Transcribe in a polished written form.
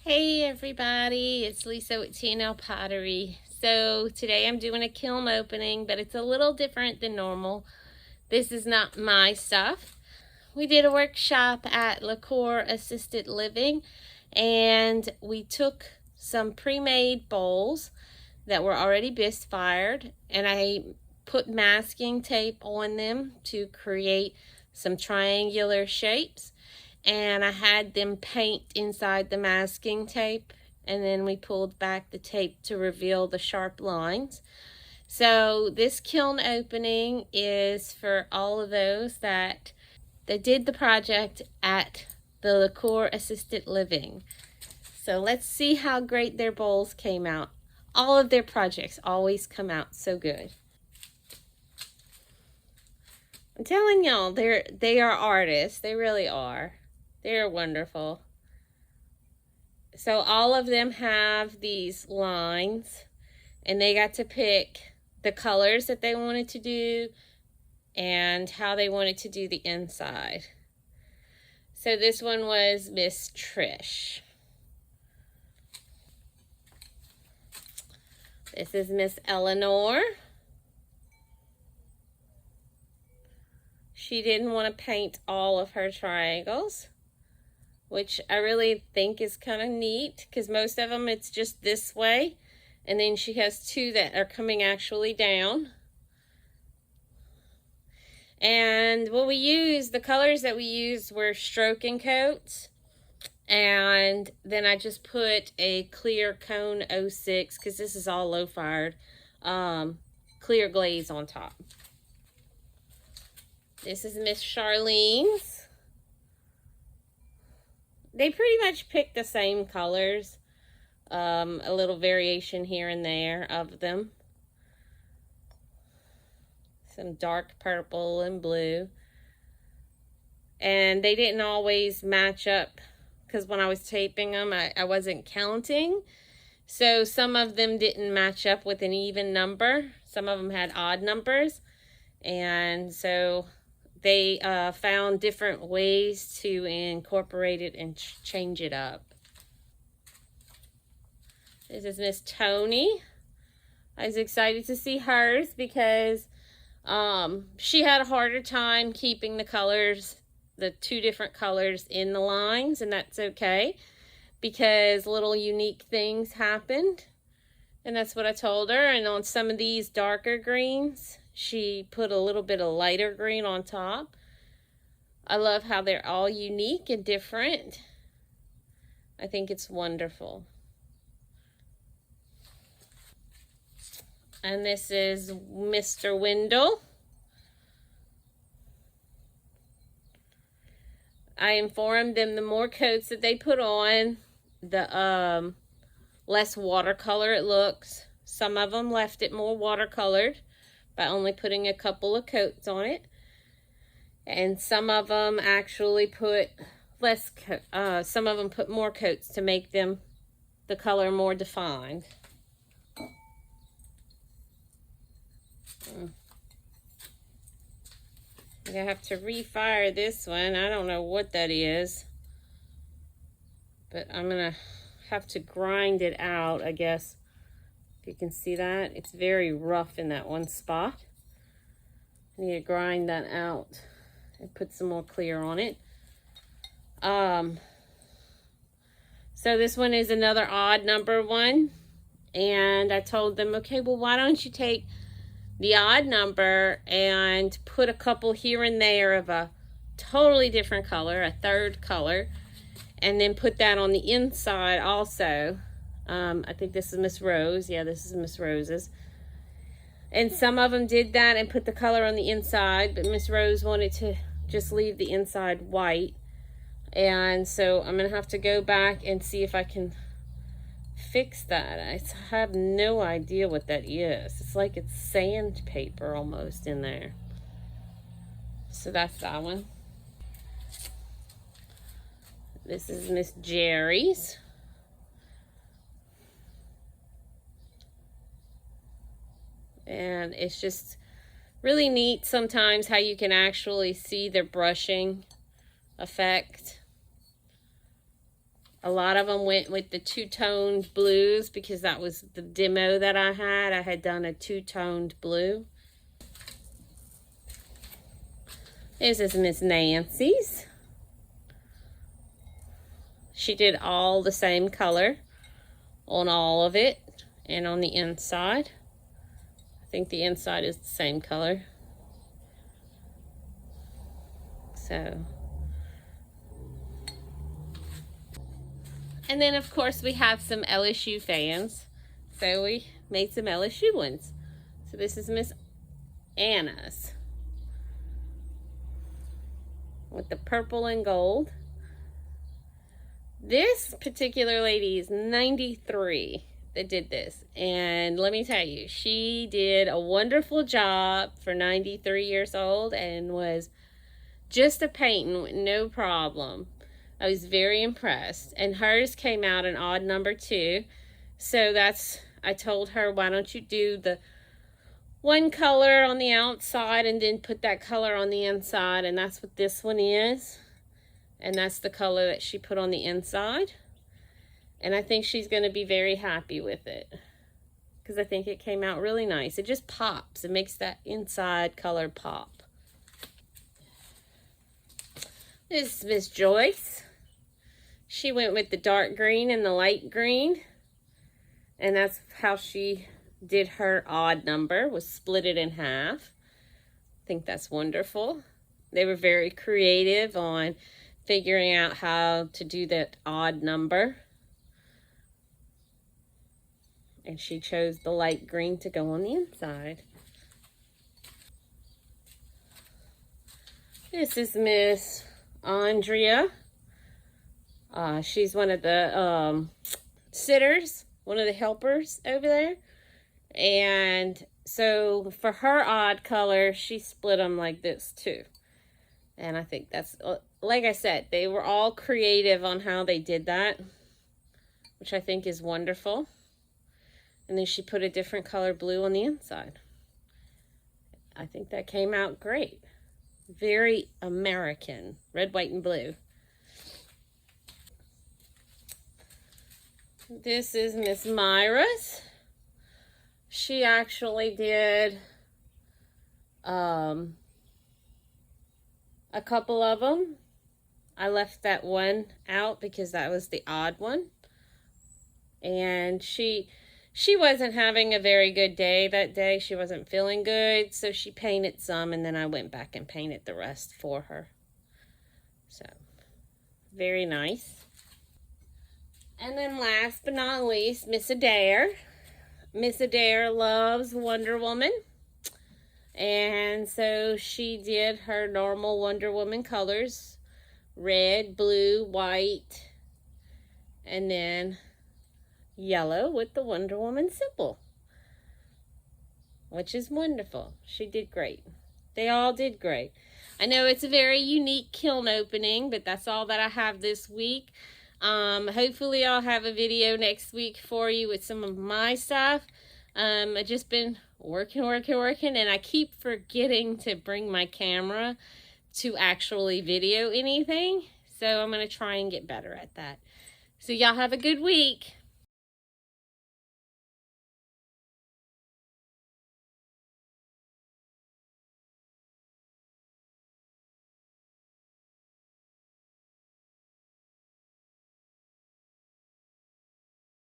Hey everybody, it's Lisa with TNL Pottery. So today I'm doing a kiln opening, but it's a little different than normal. This is not my stuff. We did a workshop at LaCour Assisted Living, and we took some pre-made bowls that were already bisque fired, and I put masking tape on them to create some triangular shapes. And I had them paint inside the masking tape, and then we pulled back the tape to reveal the sharp lines. So this kiln opening is for all of those that did the project at the LaCour Assisted Living. So let's see how great their bowls came out. All of their projects always come out so good. I'm telling y'all, they are artists. They really are. They're wonderful. So all of them have these lines, and they got to pick the colors that they wanted to do and how they wanted to do the inside. So this one was Miss Trish. This is Miss Eleanor. She didn't want to paint all of her triangles, which I really think is kind of neat, because most of them it's just this way, and then she has two that are coming actually down. And what we used, the colors that we used were stroking coats, and then I just put a clear cone 06, because this is all low fired, clear glaze on top. This is Miss Charlene's. They pretty much picked the same colors, a little variation here and there of them. Some dark purple and blue. And they didn't always match up, because when I was taping them, I wasn't counting. So some of them didn't match up with an even number. Some of them had odd numbers. And so they found different ways to incorporate it and change it up. This is Miss Tony. I was excited to see hers because she had a harder time keeping the colors, the two different colors in the lines, and that's okay because little unique things happened. And that's what I told her. And on some of these darker greens, she put a little bit of lighter green on top. I love how they're all unique and different. I think it's wonderful. And this is Mr. Wendell. I informed them the more coats that they put on, the less watercolor it looks. Some of them left it more watercolored by only putting a couple of coats on it. And some of them actually put less some of them put more coats to make them the color more defined. I'm gonna have to refire this one. I don't know what that is, but I'm gonna have to grind it out, I guess. You can see that it's very rough in that one spot. I need to grind that out and put some more clear on it. So this one is another odd number one, and I told them, okay, well, why don't you take the odd number and put a couple here and there of a totally different color, a third color, and then put that on the inside also. I think this is Miss Rose. Yeah, this is Miss Rose's. And some of them did that and put the color on the inside, but Miss Rose wanted to just leave the inside white. And so I'm going to have to go back and see if I can fix that. I have no idea what that is. It's like it's sandpaper almost in there. So that's that one. This is Miss Jerry's. And it's just really neat sometimes how you can actually see the brushing effect. A lot of them went with the two-toned blues because that was the demo that I had. I had done a two-toned blue. This is Miss Nancy's. She did all the same color on all of it and on the inside. I think the inside is the same color. So, and then of course we have some LSU fans. So we made some LSU ones. So this is Miss Anna's with the purple and gold. This particular lady is 93 that did this, and let me tell you, she did a wonderful job for 93 years old and was just a painting with no problem. I was very impressed, and hers came out an odd number too. So I told her, why don't you do the one color on the outside and then put that color on the inside, and that's what this one is. And that's the color that she put on the inside. And I think she's going to be very happy with it, because I think it came out really nice. It just pops. It makes that inside color pop. This is Miss Joyce. She went with the dark green and the light green. And that's how she did her odd number, was split it in half. I think that's wonderful. They were very creative on figuring out how to do that odd number. And she chose the light green to go on the inside. This is Miss Andrea. She's one of the sitters, one of the helpers over there. And so for her odd color, she split them like this too. And I think that's, like I said, they were all creative on how they did that, which I think is wonderful. And then she put a different color blue on the inside. I think that came out great. Very American, red, white, and blue. This is Miss Myra's. She actually did a couple of them. I left that one out because that was the odd one. And she wasn't having a very good day that day. She wasn't feeling good, so she painted some, and then I went back and painted the rest for her. So, very nice. And then last but not least, Miss Adair. Miss Adair loves Wonder Woman. And so she did her normal Wonder Woman colors. Red, blue, white, and then yellow with the Wonder Woman symbol. Which is wonderful. She did great. They all did great. I know it's a very unique kiln opening, but that's all that I have this week. Hopefully I'll have a video next week for you with some of my stuff. I've just been working, and I keep forgetting to bring my camera to actually video anything. So I'm going to try and get better at that. So y'all have a good week.